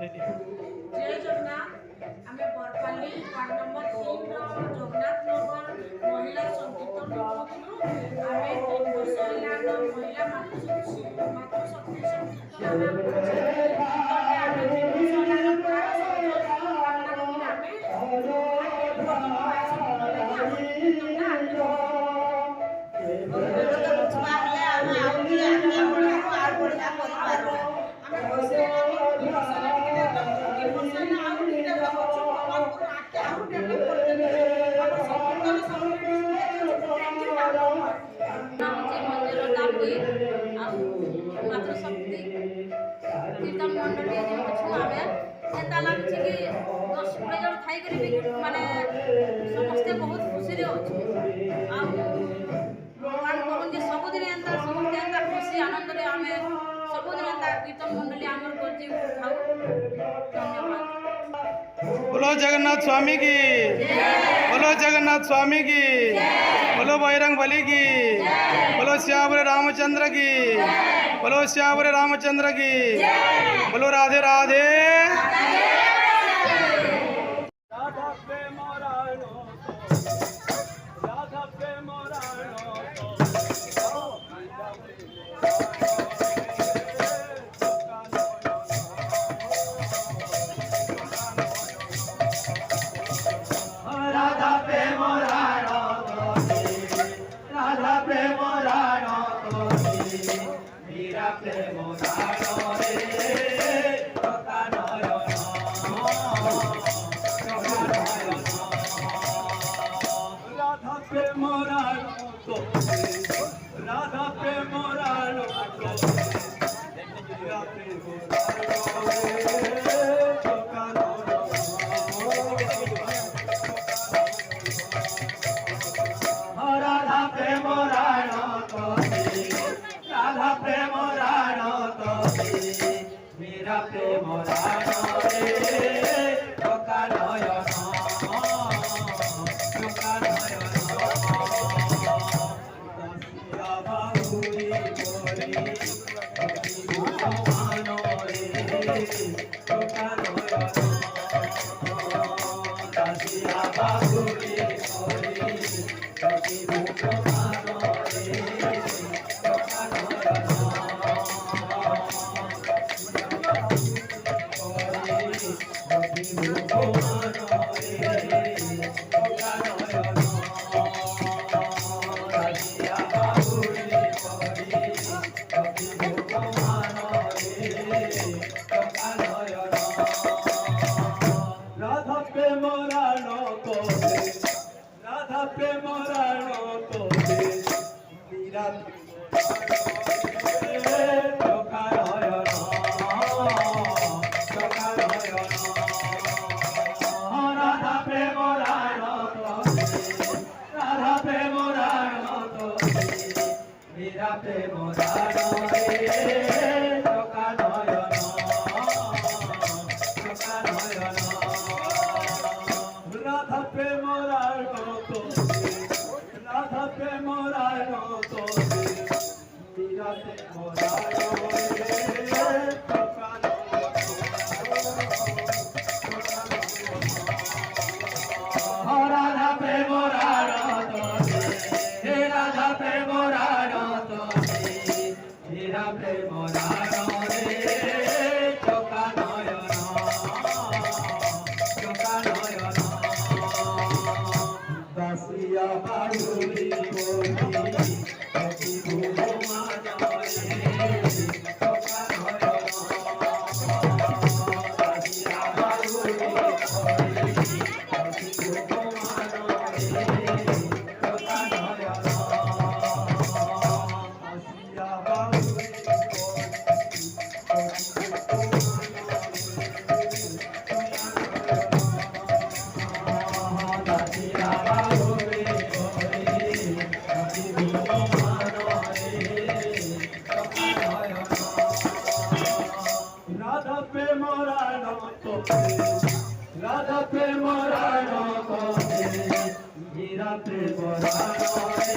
जय जगन्नाथ आम Barpali ward number 3 Jagannath नगर महिला संकीर्तन करूँ आम 3 वर्ष महिला मातृशक्ति मातृशक्ति कीर्तन मंडली आमे एंता लागुଛି कि 10 20 जन थाई करी माने समस्ते बहुत खुशी रे अछि आ भगवान कहन जे सब दिन एंता समस्ते एंता खुशी आनंद रे आमे सब दिन एंता कीर्तन मंडली आमर करजी उठाऊ। धन्यवाद। बोलो जगन्नाथ स्वामी की जय। बोलो जगन्नाथ स्वामी की जय। बोलो बजरंग बली की जय। बोलो श्यावरे रामचंद्र की जय। बोलो श्यावरे रामचंद्र की जय। बोलो राधे राधे। राधा प्रेम रानो को हीरा प्रेम रानो